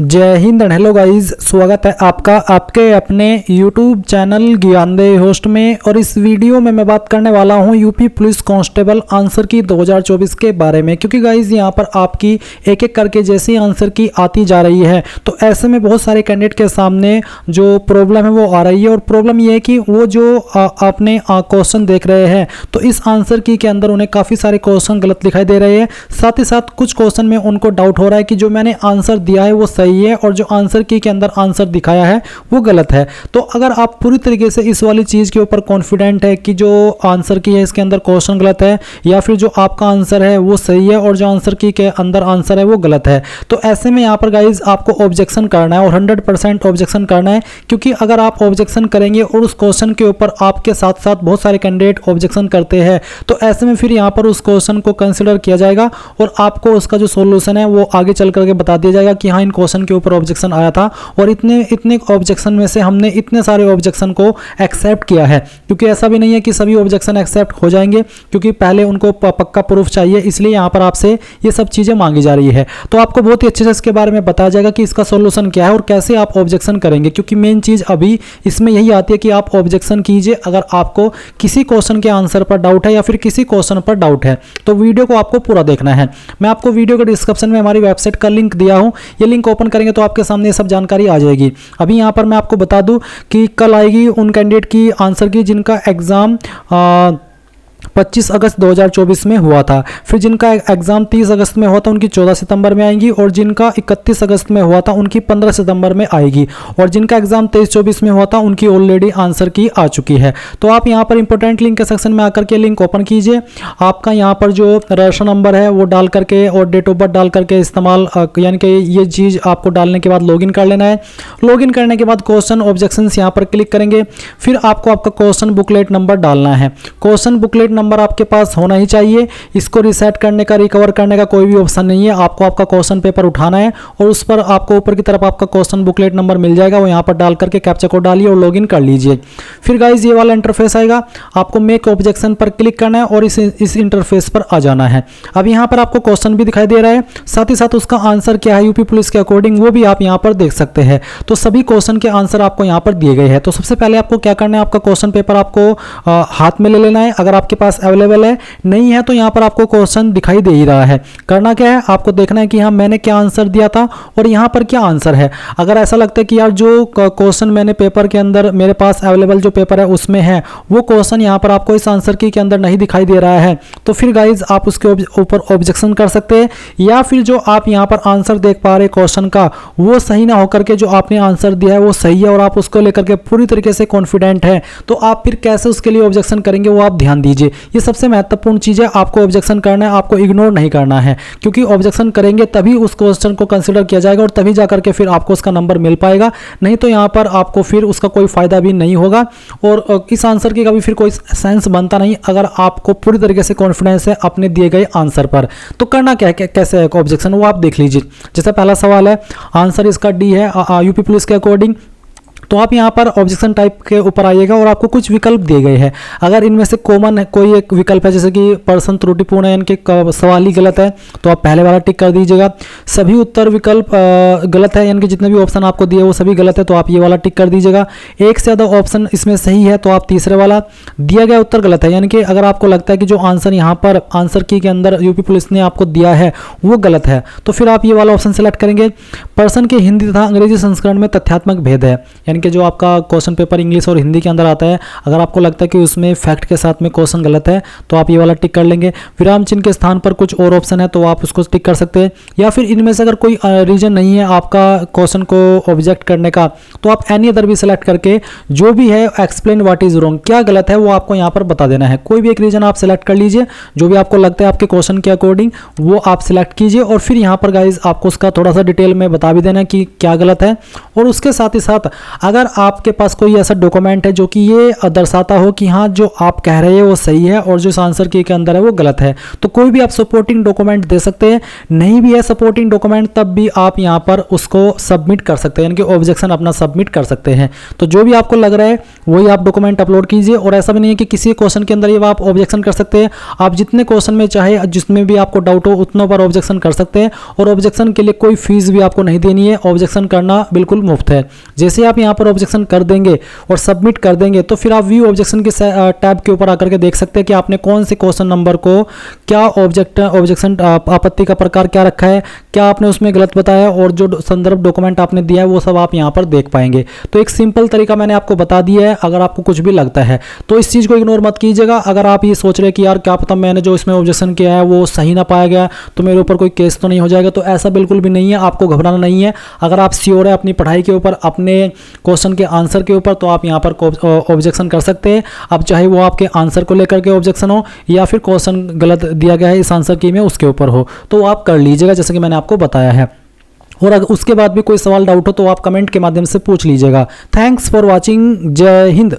जय Hind and hello guys, स्वागत है आपका आपके अपने YouTube चैनल ज्ञानदेह होस्ट में। और इस वीडियो में मैं बात करने वाला हूं यूपी पुलिस कांस्टेबल आंसर की 2024 के बारे में, क्योंकि गाइस यहां पर आपकी एक एक करके जैसी आंसर की आती जा रही है तो ऐसे में बहुत सारे कैंडिडेट के सामने जो प्रॉब्लम है वो आ रही है। और प्रॉब्लम ये है कि वो जो आपने क्वेश्चन देख रहे हैं तो इस आंसर की के अंदर उन्हें काफ़ी सारे क्वेश्चन गलत दिखाई दे रहे हैं। साथ ही साथ कुछ क्वेश्चन में उनको डाउट हो रहा है कि जो मैंने आंसर दिया है वो सही है और जो आंसर की के अंदर आंसर दिखाया है वो गलत है। तो अगर आप पूरी तरीके से इस वाली चीज़ के ऊपर कॉन्फिडेंट है कि जो आंसर की है इसके अंदर क्वेश्चन गलत है या फिर जो आपका आंसर है वो सही है और जो आंसर की के अंदर आंसर है वो गलत है, तो ऐसे में यहाँ पर गाइज आपको ऑब्जेक्शन करना है और 100% ऑब्जेक्शन करना है। क्योंकि अगर आप ऑब्जेक्शन करेंगे और उस क्वेश्चन के ऊपर आपके साथ साथ बहुत सारे कैंडिडेट ऑब्जेक्शन करते हैं तो ऐसे में फिर यहाँ पर उस क्वेश्चन को कंसिडर किया जाएगा और आपको उसका जो सॉल्यूशन है वो आगे चल करके बता दिया जाएगा कि हाँ इन क्वेश्चन के ऊपर ऑब्जेक्शन आया था और इतने ऑब्जेक्शन में से हमने इतने सारे ऑब्जेक्शन को एक्सेप्ट किया है। क्योंकि ऐसा भी नहीं है कि सभी ऑब्जेक्शन एक्सेप्ट हो जाएंगे, क्योंकि पहले उनको पक्का प्रूफ चाहिए, इसलिए यहाँ पर आपसे ये सब चीज़ें मांगी जा रही है। तो आपको बहुत ही अच्छे से इसके बारे में बताया जाएगा कि इसका सॉल्यूशन क्या है और कैसे आप ऑब्जेक्शन करेंगे। क्योंकि मेन चीज़ अभी इसमें यही आती है कि आप ऑब्जेक्शन कीजिए अगर आपको किसी क्वेश्चन के आंसर पर डाउट है या फिर किसी क्वेश्चन पर डाउट है। तो वीडियो को आपको पूरा देखना है। मैं आपको वीडियो के डिस्क्रिप्शन में हमारी वेबसाइट का लिंक दिया हूँ, ये लिंक ओपन करेंगे तो आपके सामने सब जानकारी आ जाएगी। अभी यहाँ पर मैं आपको बता दूं कि कल आएगी उन कैंडिडेट की आंसर की जिनका एग्जाम 25 अगस्त 2024 में हुआ था, फिर जिनका एग्जाम 30 अगस्त में हुआ था उनकी 14 सितंबर में आएंगी और जिनका 31 अगस्त में हुआ था उनकी 15 सितंबर में आएगी और जिनका एग्जाम 23-24 में हुआ था उनकी ऑलरेडी आंसर की आ चुकी है। तो आप यहाँ पर इंपॉर्टेंट लिंक के सेक्शन में आकर के लिंक ओपन कीजिए। आपका यहाँ पर जो रजिस्ट्रेशन नंबर है वो डाल करके और डेट ऑफ बर्थ डाल करके इस्तेमाल यानी कि ये चीज़ आपको डालने के बाद लॉगिन कर लेना है। लॉगिन करने के बाद क्वेश्चन ऑब्जेक्शन यहाँ पर क्लिक करेंगे, फिर आपको आपका क्वेश्चन बुकलेट नंबर डालना है। क्वेश्चन बुकलेट नंबर आपके पास होना ही चाहिए। इसको रिसेट करने का रिकवर करने का कोई भी ऑप्शन नहीं है। आपको आपका क्वेश्चन पेपर उठाना है और उस पर आपको ऊपर की तरफ आपका क्वेश्चन बुकलेट नंबर मिल जाएगा, वो यहाँ पर डाल करके कैप्चा कोड डालिए और लॉगिन कर लीजिए। फिर गाइज ये वाला इंटरफेस आएगा, आपको मेक ऑब्जेक्शन पर क्लिक करना है और इस इंटरफेस पर आ जाना है। अब यहाँ पर आपको क्वेश्चन भी दिखाई दे रहा है, साथ ही साथ उसका आंसर क्या है यूपी पुलिस के अकॉर्डिंग वो भी आप यहाँ पर देख सकते हैं। तो सभी क्वेश्चन के आंसर आपको यहाँ पर दिए गए हैं। तो सबसे पहले आपको क्या करना है, आपका क्वेश्चन पेपर आपको हाथ में ले लेना है। अगर आपके पास अवेलेबल है, नहीं है तो यहाँ पर आपको क्वेश्चन दिखाई दे ही रहा है। करना क्या है, आपको देखना है कि हाँ मैंने क्या आंसर दिया था और यहाँ पर क्या आंसर है। अगर ऐसा लगता है कि यार जो क्वेश्चन मैंने पेपर के अंदर मेरे पास अवेलेबल जो पेपर है उसमें है वो क्वेश्चन यहाँ पर आपको इस आंसर की के अंदर नहीं दिखाई दे रहा है, तो फिर गाइज आप उसके ऊपर ऑब्जेक्शन कर सकते हैं। या फिर जो आप यहाँ पर आंसर देख पा रहे क्वेश्चन का वो सही ना होकर के जो आपने आंसर दिया है वो सही है और आप उसको लेकर के पूरी तरीके से कॉन्फिडेंट है, तो आप फिर कैसे उसके लिए ऑब्जेक्शन करेंगे वो आप ध्यान दीजिए। ये सबसे महत्वपूर्ण चीज़ है, आपको ऑब्जेक्शन करना है, आपको इग्नोर नहीं करना है। क्योंकि ऑब्जेक्शन करेंगे तभी उस क्वेश्चन को कंसीडर किया जाएगा और तभी जाकर के फिर आपको उसका नंबर मिल पाएगा, नहीं तो यहाँ पर आपको फिर उसका कोई फायदा भी नहीं होगा और इस आंसर की का भी फिर कोई सेंस बनता नहीं अगर आपको पूरी तरीके से कॉन्फिडेंस है अपने दिए गए आंसर पर। तो करना क्या है, कैसे है ऑब्जेक्शन वो आप देख लीजिए। जैसे पहला सवाल है, आंसर इसका डी है यूपी पुलिस के अकॉर्डिंग। तो आप यहाँ पर ऑब्जेक्शन टाइप के ऊपर आइएगा और आपको कुछ विकल्प दिए गए हैं। अगर इनमें से कॉमन कोई एक विकल्प है जैसे कि पर्सन त्रुटिपूर्ण है, इनके सवाल ही गलत है, तो आप पहले वाला टिक कर दीजिएगा। सभी उत्तर विकल्प गलत है, यानी कि जितने भी ऑप्शन आपको दिए वो सभी गलत है, तो आप ये वाला टिक कर दीजिएगा। एक से ज़्यादा ऑप्शन इसमें सही है तो आप तीसरे वाला। दिया गया उत्तर गलत है, यानी कि अगर आपको लगता है कि जो आंसर यहाँ पर आंसर की के अंदर यूपी पुलिस ने आपको दिया है वो गलत है तो फिर आप ये वाला ऑप्शन सेलेक्ट करेंगे। पर्सन के हिंदी तथा अंग्रेजी संस्करण में तथ्यात्मक भेद है, यानी कि जो आपका क्वेश्चन पेपर इंग्लिश और हिंदी के अंदर आता है, अगर आपको लगता है कि उसमें फैक्ट के साथ में क्वेश्चन गलत है तो आप ये वाला टिक कर लेंगे। विराम चिन्ह के स्थान पर कुछ और ऑप्शन है तो आप उसको टिक कर सकते हैं। या फिर इनमें से अगर कोई रीजन नहीं है आपका क्वेश्चन को ऑब्जेक्ट करने का तो आप एनी अदर भी सिलेक्ट करके जो भी है एक्सप्लेन व्हाट इज रॉन्ग, क्या गलत है वो आपको यहाँ पर बता देना है। कोई भी एक रीजन आप सिलेक्ट कर लीजिए, जो भी आपको लगता है आपके क्वेश्चन के अकॉर्डिंग वो आप सिलेक्ट कीजिए और फिर यहाँ पर गाइज आपको उसका थोड़ा सा डिटेल में बता भी देना कि क्या गलत है। और उसके साथ ही साथ अगर आपके पास कोई ऐसा डॉक्यूमेंट है जो कि ये दर्शाता हो कि हाँ जो आप कह रहे हैं वो सही है और जो इस आंसर की के अंदर है वो गलत है, तो कोई भी आप सपोर्टिंग डॉक्यूमेंट दे सकते हैं। नहीं भी है सपोर्टिंग डॉक्यूमेंट तब भी आप यहाँ पर उसको सबमिट कर सकते हैं, यानी कि ऑब्जेक्शन अपना सबमिट कर सकते हैं। तो जो भी आपको लग रहा है वही आप डॉक्यूमेंट अपलोड कीजिए। और ऐसा भी नहीं है कि किसी क्वेश्चन के अंदर ये आप ऑब्जेक्शन कर सकते हैं, आप जितने क्वेश्चन में चाहे जिसमें भी आपको डाउट हो उतनों पर ऑब्जेक्शन कर सकते हैं और ऑब्जेक्शन के लिए कोई फीस भी आपको नहीं देनी है। ऑब्जेक्शन करना बिल्कुल मुफ्त है। जैसे आप यहाँ पर ऑब्जेक्शन कर देंगे और सबमिट कर देंगे तो फिर आप व्यू ऑब्जेक्शन के टैब के ऊपर आकर के देख सकते हैं कि आपने कौन से क्वेश्चन नंबर को क्या ऑब्जेक्शन आपत्ति का प्रकार क्या रखा है, क्या आपने उसमें गलत बताया, और जो संदर्भ डॉक्यूमेंट आपने दिया है वो सब आप यहाँ पर देख पाएंगे। तो एक सिंपल तरीका मैंने आपको बता दिया है। अगर आपको कुछ भी लगता है तो इस चीज़ को इग्नोर मत कीजिएगा। अगर आप ये सोच रहे हैं कि यार क्या पता मैंने जो इसमें ऑब्जेक्शन किया है वो सही ना पाया गया तो मेरे ऊपर कोई केस तो नहीं हो जाएगा, तो ऐसा बिल्कुल भी नहीं है। आपको घबराना नहीं है। अगर आप श्योर है अपनी पढ़ाई के ऊपर, अपने क्वेश्चन के आंसर के ऊपर, तो आप यहाँ पर ऑब्जेक्शन कर सकते हैं। अब चाहे वो आपके आंसर को लेकर के ऑब्जेक्शन हो या फिर क्वेश्चन गलत दिया गया है इस आंसर की में उसके ऊपर हो, तो आप कर लीजिएगा जैसे कि मैंने आपको बताया है। और अगर उसके बाद भी कोई सवाल डाउट हो तो आप कमेंट के माध्यम से पूछ लीजिएगा। Thanks for watching. जय हिंद।